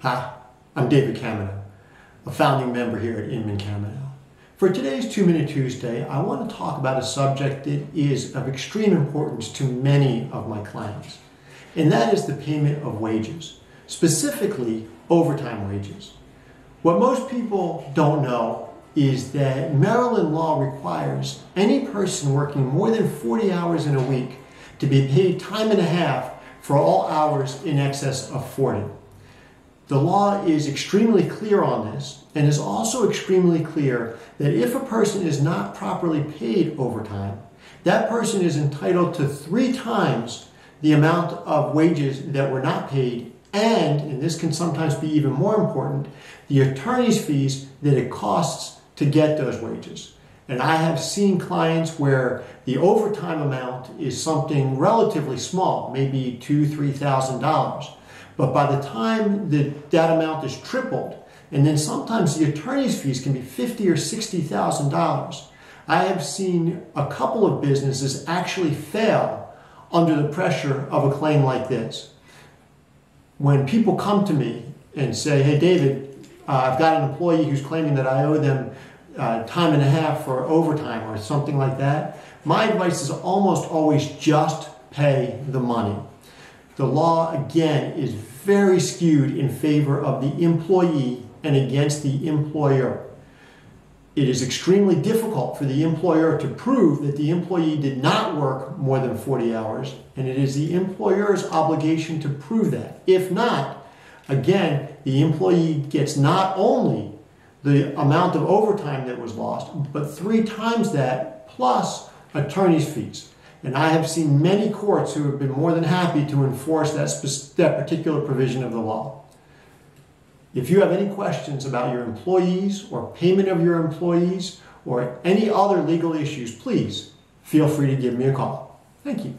Hi, I'm David Kamenow, a founding member here at Inman Kamenow. For today's 2-Minute Tuesday, I want to talk about a subject that is of extreme importance to many of my clients, and that is the payment of wages, specifically overtime wages. What most people don't know is that Maryland law requires any person working more than 40 hours in a week to be paid time and a half for all hours in excess of 40. The law is extremely clear on this, and is also extremely clear that if a person is not properly paid overtime, that person is entitled to 3 times the amount of wages that were not paid, and this can sometimes be even more important, the attorney's fees that it costs to get those wages. And I have seen clients where the overtime amount is something relatively small, maybe $2,000, $3,000. But by the time that amount is tripled, and then sometimes the attorney's fees can be $50,000 or $60,000. I have seen a couple of businesses actually fail under the pressure of a claim like this. When people come to me and say, "Hey David, I've got an employee who's claiming that I owe them time and a half for overtime," or something like that, my advice is almost always just pay the money. The law, again, is very skewed in favor of the employee and against the employer. It is extremely difficult for the employer to prove that the employee did not work more than 40 hours, and it is the employer's obligation to prove that. If not, again, the employee gets not only the amount of overtime that was lost, but 3 times that plus attorney's fees. And I have seen many courts who have been more than happy to enforce that particular provision of the law. If you have any questions about your employees or payment of your employees or any other legal issues, please feel free to give me a call. Thank you.